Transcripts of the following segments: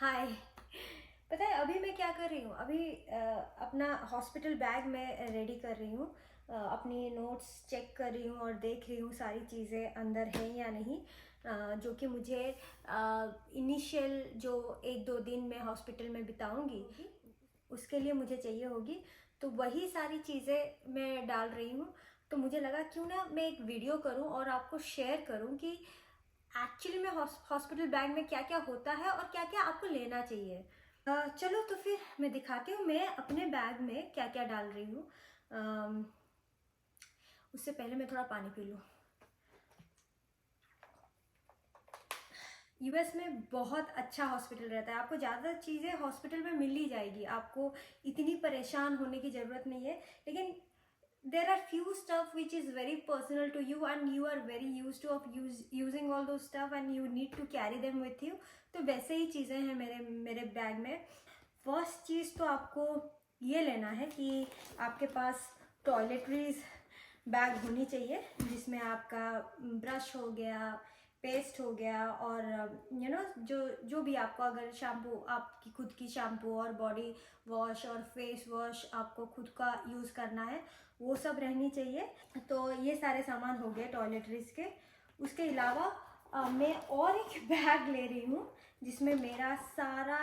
हाय। पता है अभी मैं क्या कर रही हूँ? अभी अपना हॉस्पिटल बैग मैं रेडी कर रही हूँ। अपनी नोट्स चेक कर रही हूँ और देख रही हूँ सारी चीज़ें अंदर हैं या नहीं। जो कि मुझे इनिशियल जो 1-2 दिन मैं हॉस्पिटल में बिताऊंगी उसके लिए मुझे चाहिए होगी। तो वही सारी चीज़ें मैं डाल रही हूँ। तो मुझे लगा क्यों ना मैं एक वीडियो करूँ और आपको शेयर करूँ कि एक्चुअली में हॉस्पिटल बैग में क्या क्या होता है और क्या क्या आपको लेना चाहिए। चलो तो फिर मैं दिखाती हूँ मैं अपने बैग में क्या क्या डाल रही हूँ। उससे पहले मैं थोड़ा पानी पी लूँ। यूएस में बहुत अच्छा हॉस्पिटल रहता है, आपको ज़्यादा चीज़ें हॉस्पिटल में मिल ही जाएगी, आपको इतनी परेशान होने की ज़रूरत नहीं है। लेकिन there are few stuff which is very personal to you and you are very used to of using all those stuff and you need to carry them with you। तो वैसे ही चीज़ें हैं मेरे बैग में। फर्स्ट चीज़ तो आपको ये लेना है कि आपके पास टॉयलेटरीज बैग होनी चाहिए, जिसमें आपका ब्रश हो गया, पेस्ट हो गया और जो जो भी आपको, अगर शैम्पू, आपकी खुद की शैम्पू और बॉडी वॉश और फेस वॉश आपको खुद का यूज़ करना है, वो सब रहनी चाहिए। तो ये सारे सामान हो गए टॉयलेटरीज के। उसके अलावा मैं और एक बैग ले रही हूँ जिसमें मेरा सारा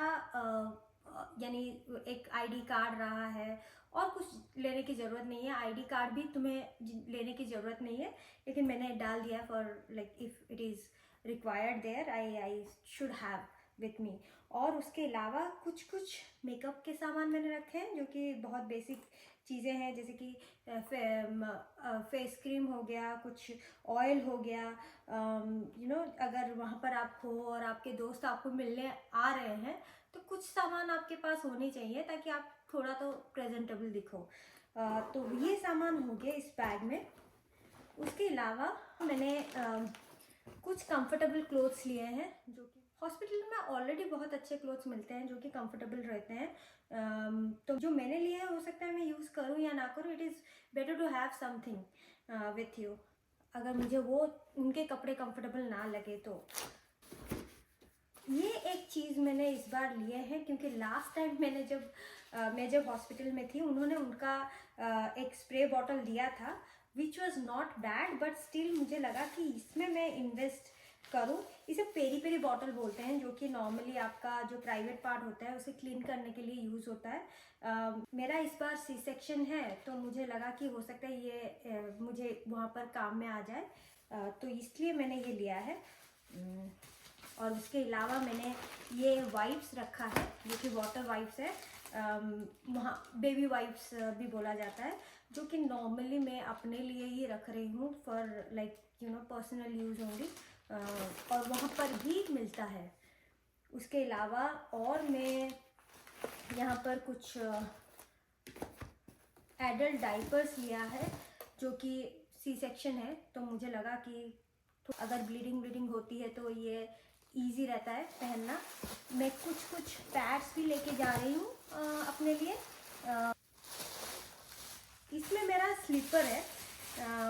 यानी एक आईडी कार्ड रहा है। और कुछ लेने की ज़रूरत नहीं है, आईडी कार्ड भी तुम्हें लेने की ज़रूरत नहीं है, लेकिन मैंने डाल दिया for like if it is required there, I should have with me. और उसके अलावा कुछ कुछ मेकअप के सामान मैंने रखे हैं जो कि बहुत बेसिक चीज़ें हैं, जैसे कि फेस क्रीम हो गया, कुछ ऑयल हो गया। अगर वहाँ पर आप हो और आपके दोस्त आपको मिलने आ रहे हैं तो कुछ सामान आपके पास होने चाहिए ताकि आप थोड़ा तो प्रेजेंटेबल दिखो। तो ये सामान हो गया इस बैग में। उसके अलावा मैंने कुछ कंफर्टेबल क्लोथ्स लिए हैं, जो कि हॉस्पिटल में ऑलरेडी बहुत अच्छे क्लोथ्स मिलते हैं जो कि कंफर्टेबल रहते हैं। तो जो मैंने लिए हैं, हो सकता है मैं यूज़ करूँ या ना करूँ, it is better to have something with you, अगर मुझे वो उनके कपड़े कंफर्टेबल ना लगे तो। ये एक चीज़ मैंने इस बार लिए हैं क्योंकि लास्ट टाइम मैं जब हॉस्पिटल में थी, उन्होंने उनका एक स्प्रे बॉटल दिया था which was not bad, but still मुझे लगा कि इसमें मैं इन्वेस्ट करूं। इसे पेरी पेरी बॉटल बोलते हैं, जो कि नॉर्मली आपका जो प्राइवेट पार्ट होता है उसे क्लीन करने के लिए यूज़ होता है। मेरा इस बार सी सेक्शन है तो मुझे लगा कि हो सकता है ये मुझे वहाँ पर काम में आ जाए, तो इसलिए मैंने ये लिया है। और उसके अलावा मैंने ये वाइप्स रखा है जो कि वाटर वाइप्स है, वहाँ बेबी वाइप्स भी बोला जाता है, जो कि नॉर्मली मैं अपने लिए ही रख रही हूँ for like personal use only, और वहाँ पर भी मिलता है। उसके अलावा और मैं यहाँ पर कुछ एडल्ट डाइपर्स लिया है जो कि सी सेक्शन है, तो मुझे लगा कि अगर ब्लीडिंग होती है तो ये इजी रहता है पहनना। मैं कुछ पैड्स भी लेके जा रही हूँ अपने लिए। इसमें मेरा स्लीपर है,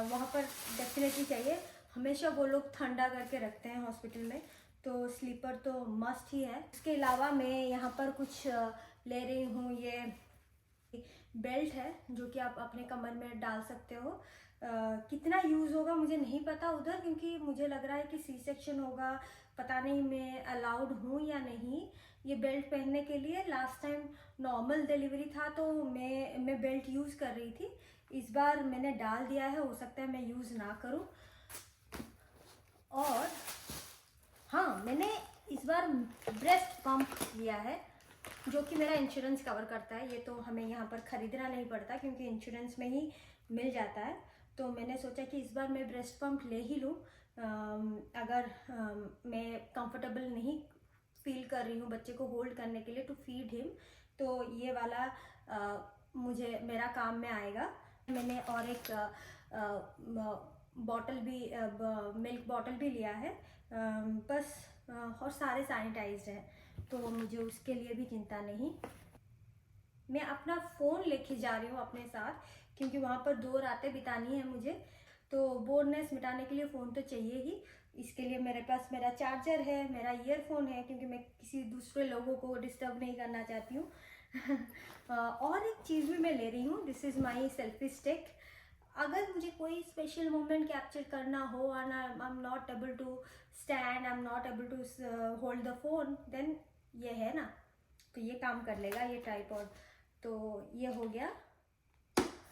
वहाँ पर डेफिनेटली चाहिए, हमेशा वो लोग ठंडा करके रखते हैं हॉस्पिटल में, तो स्लीपर तो मस्ट ही है। उसके अलावा मैं यहाँ पर कुछ ले रही हूँ, ये बेल्ट है जो कि आप अपने कमर में डाल सकते हो। कितना यूज़ होगा मुझे नहीं पता उधर, क्योंकि मुझे लग रहा है कि सी सेक्शन होगा, पता नहीं मैं अलाउड हूँ या नहीं ये बेल्ट पहनने के लिए। लास्ट टाइम नॉर्मल डिलीवरी था तो मैं बेल्ट यूज़ कर रही थी, इस बार मैंने डाल दिया है, हो सकता है मैं यूज़ ना करूँ। और हाँ, मैंने इस बार ब्रेस्ट पंप लिया है जो कि मेरा इंश्योरेंस कवर करता है। ये तो हमें यहाँ पर ख़रीदना नहीं पड़ता क्योंकि इंश्योरेंस में ही मिल जाता है। तो मैंने सोचा कि इस बार मैं ब्रेस्ट पंप ले ही लूँ। अगर मैं कंफर्टेबल नहीं फील कर रही हूँ बच्चे को होल्ड करने के लिए टू फीड हिम, तो ये वाला मुझे मेरा काम में आएगा। मैंने और एक बॉटल भी, मिल्क बॉटल भी लिया है, बस, और सारे सैनिटाइज्ड हैं तो मुझे उसके लिए भी चिंता नहीं। मैं अपना फ़ोन लेके जा रही हूँ अपने साथ क्योंकि वहाँ पर 2 रातें बितानी है मुझे, तो बोरनेस मिटाने के लिए फ़ोन तो चाहिए ही। इसके लिए मेरे पास मेरा चार्जर है, मेरा ईयरफोन है, क्योंकि मैं किसी दूसरे लोगों को डिस्टर्ब नहीं करना चाहती हूँ। और एक चीज़ भी मैं ले रही हूँ, this is my selfie stick. अगर मुझे कोई स्पेशल मोमेंट कैप्चर करना हो और I am not able to stand, I am not able to hold the phone, then ये है ना, तो ये काम कर लेगा, ये ट्राइपॉड। तो ये हो गया।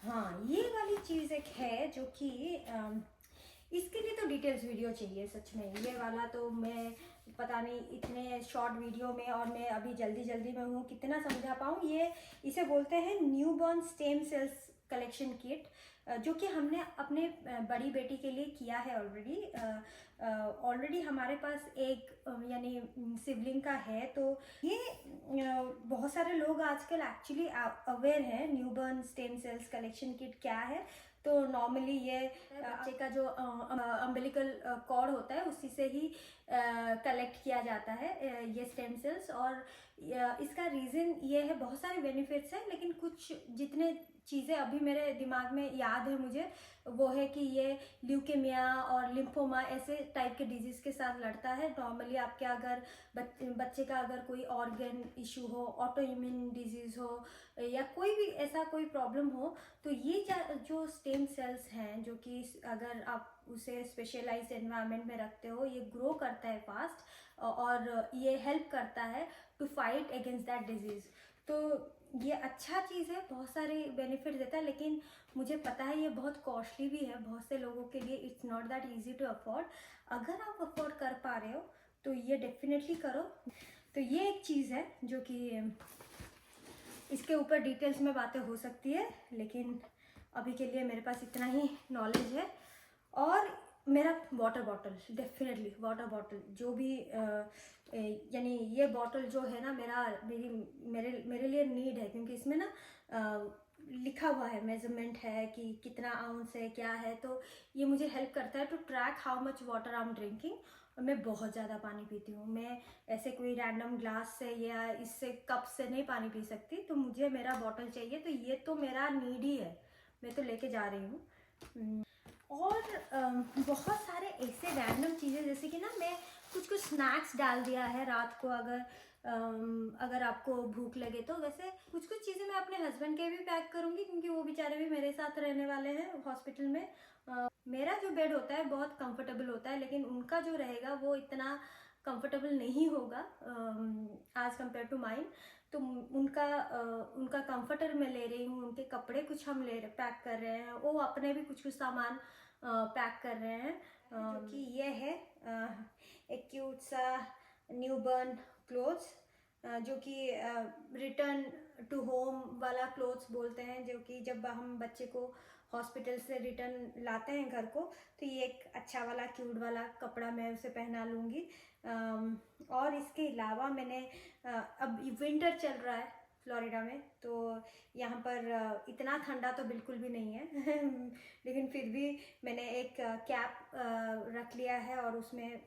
हाँ, ये वाली चीज़ एक है जो कि इसके लिए तो डिटेल्स वीडियो चाहिए सच में। ये वाला तो मैं पता नहीं इतने शॉर्ट वीडियो में, और मैं अभी जल्दी जल्दी में हूँ, कितना समझा पाऊँ। ये इसे बोलते हैं newborn stem cells collection kit, जो कि हमने अपने बड़ी बेटी के लिए किया है ऑलरेडी। ऑलरेडी हमारे पास एक यानी सिबलिंग का है, तो ये बहुत सारे लोग आजकल एक्चुअली अवेयर हैं newborn stem cells collection kit क्या है। तो नॉर्मली ये बच्चे का जो अम्बिलिकल कॉर्ड होता है उसी से ही कलेक्ट किया जाता है ये स्टेम सेल्स। और इसका रीज़न ये है, बहुत सारे बेनिफिट्स हैं, लेकिन कुछ जितने चीज़ें अभी मेरे दिमाग में याद है मुझे, वो है कि ये ल्यूकेमिया और लिम्फोमा ऐसे टाइप के डिजीज़ के साथ लड़ता है। नॉर्मली आपके अगर बच्चे का अगर कोई ऑर्गन इशू हो, ऑटो इम्यून डिजीज़ हो, या कोई भी ऐसा कोई प्रॉब्लम हो, तो ये जो स्टेम सेल्स हैं, जो कि अगर आप उसे स्पेशलाइज्ड एनवायरनमेंट में रखते हो, ये ग्रो करता है फास्ट, और ये हेल्प करता है to fight against that disease. तो ये अच्छा चीज़ है, बहुत सारे बेनिफिट देता है, लेकिन मुझे पता है ये बहुत कॉस्टली भी है बहुत से लोगों के लिए। It's not that easy to afford. अगर आप अफोर्ड कर पा रहे हो तो ये डेफिनेटली करो। तो ये एक चीज़ है जो कि इसके ऊपर डिटेल्स में बातें हो सकती है, लेकिन अभी के लिए मेरे पास इतना ही नॉलेज है। और मेरा water bottle, definitely water bottle, जो भी यानी ये बॉटल जो है ना, मेरे लिए नीड है, क्योंकि इसमें ना लिखा हुआ है, मेजरमेंट है कि कितना आउंस है, क्या है। तो ये मुझे हेल्प करता है to track how much water I am drinking. और मैं बहुत ज़्यादा पानी पीती हूँ, मैं ऐसे कोई रैंडम ग्लास से या इससे कप से नहीं पानी पी सकती, तो मुझे मेरा बॉटल चाहिए। तो ये तो मेरा नीड ही है, मैं तो लेके जा रही हूँ। और बहुत सारे ऐसे रैंडम चीज़ें, जैसे कि ना मैं कुछ स्नैक्स डाल दिया है रात को, अगर आपको भूख लगे तो। वैसे कुछ चीज़ें मैं अपने हस्बैंड के भी पैक करूँगी, क्योंकि वो बेचारे भी मेरे साथ रहने वाले हैं हॉस्पिटल में। मेरा जो बेड होता है बहुत कंफर्टेबल होता है, लेकिन उनका जो रहेगा वो इतना कंफर्टेबल नहीं होगा आज कंपेयर टू माइन। तो उनका कंफर्टर मैं ले रही हूँ, उनके कपड़े कुछ हम पैक कर रहे हैं, वो अपने भी कुछ सामान पैक कर रहे हैं। जो कि ये है एक क्यूट सा न्यूबॉर्न क्लोथ्स, जो कि रिटर्न टू होम वाला क्लोथ्स बोलते हैं, जो कि जब हम बच्चे को हॉस्पिटल से रिटर्न लाते हैं घर को, तो ये एक अच्छा वाला क्यूट वाला कपड़ा मैं उसे पहना लूँगी। और इसके अलावा मैंने अब विंटर चल रहा है फ्लोरिडा में, तो यहाँ पर इतना ठंडा तो बिल्कुल भी नहीं है लेकिन फिर भी मैंने एक कैप रख लिया है, और उसमें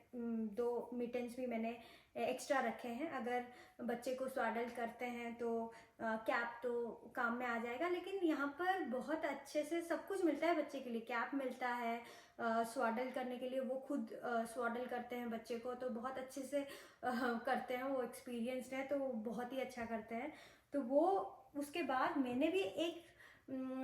2 मिटन्स भी मैंने एक्स्ट्रा रखे हैं। अगर बच्चे को स्वाडल करते हैं तो कैप तो काम में आ जाएगा। लेकिन यहाँ पर बहुत अच्छे से सब कुछ मिलता है बच्चे के लिए, कैप मिलता है स्वाडल करने के लिए, वो खुद स्वाडल करते हैं बच्चे को, तो बहुत अच्छे से करते हैं, वो एक्सपीरियंस्ड है, तो वो बहुत ही अच्छा करते हैं। तो वो उसके बाद मैंने भी एक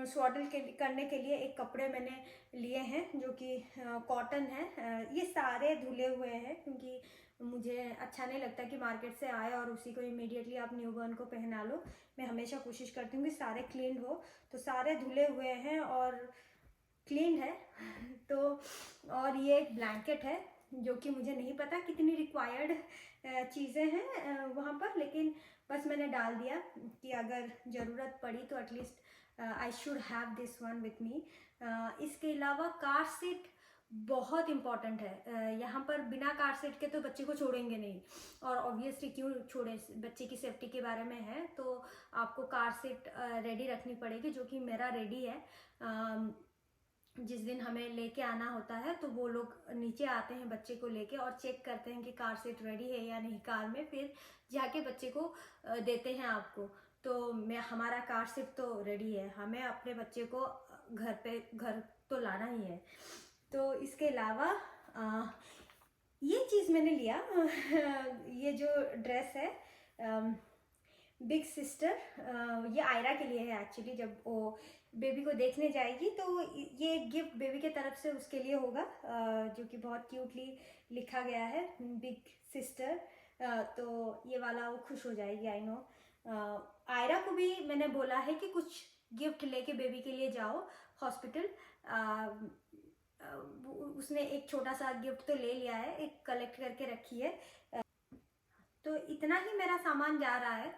स्वाडल करने के लिए एक कपड़े मैंने लिए हैं, जो कि कॉटन है। ये सारे धुले हुए हैं, क्योंकि मुझे अच्छा नहीं लगता कि मार्केट से आए और उसी को इमीडिएटली आप न्यूबॉर्न को पहना लो। मैं हमेशा कोशिश करती हूँ कि सारे क्लीन हो। तो सारे धुले हुए हैं और क्लीन है तो और ये एक ब्लैंकेट है, जो कि मुझे नहीं पता कितनी रिक्वायर्ड चीज़ें हैं वहाँ पर, लेकिन बस मैंने डाल दिया कि अगर ज़रूरत पड़ी तो at least I should have this one with me. इसके अलावा कार सीट बहुत इम्पॉर्टेंट है। यहाँ पर बिना कार सीट के तो बच्चे को छोड़ेंगे नहीं, और ऑब्वियसली क्यों छोड़े, बच्चे की सेफ्टी के बारे में है, तो आपको कार सीट रेडी रखनी पड़ेगी, जो कि मेरा रेडी है। जिस दिन हमें लेके आना होता है तो वो लोग नीचे आते हैं बच्चे को लेके और चेक करते हैं कि कार सीट रेडी है या नहीं कार में, फिर जाके बच्चे को देते हैं आपको। तो हमारा कार सीट तो रेडी है, हमें अपने बच्चे को घर तो लाना ही है। तो इसके अलावा ये चीज़ मैंने लिया ये जो ड्रेस है बिग सिस्टर, ये आयरा के लिए है एक्चुअली। जब वो बेबी को देखने जाएगी तो ये गिफ्ट बेबी के तरफ से उसके लिए होगा, जो कि बहुत क्यूटली लिखा गया है बिग सिस्टर। तो ये वाला वो खुश हो जाएगी, आई नो। आयरा को भी मैंने बोला है कि कुछ गिफ्ट लेके बेबी के लिए जाओ हॉस्पिटल। उसने एक छोटा सा गिफ्ट तो ले लिया है, एक कलेक्ट करके रखी है। तो इतना ही मेरा सामान जा रहा है।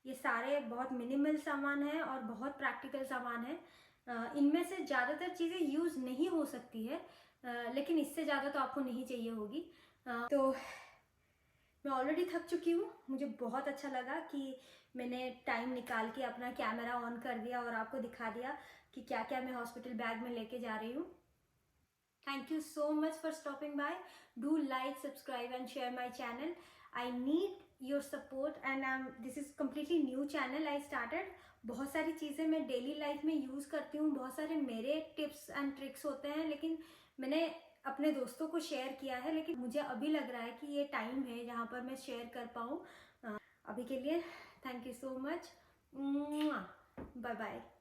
ये सारे बहुत मिनिमल सामान है और बहुत प्रैक्टिकल सामान है। इनमें से ज़्यादातर चीज़ें यूज़ नहीं हो सकती है, लेकिन इससे ज़्यादा तो आपको नहीं चाहिए होगी। तो मैं ऑलरेडी थक चुकी हूँ। मुझे बहुत अच्छा लगा कि मैंने टाइम निकाल के अपना कैमरा ऑन कर दिया और आपको दिखा दिया कि क्या क्या मैं हॉस्पिटल बैग में लेके जा रही हूँ। Thank you so much for stopping by. Do like, subscribe and share my channel. I need your support and this is completely new channel I started. बहुत सारी चीज़ें मैं डेली लाइफ में यूज़ करती हूँ, बहुत सारे मेरे टिप्स एंड ट्रिक्स होते हैं, लेकिन मैंने अपने दोस्तों को शेयर किया है। लेकिन मुझे अभी लग रहा है कि ये टाइम है जहाँ पर मैं शेयर कर पाऊँ। अभी के लिए thank you so much. Bye bye.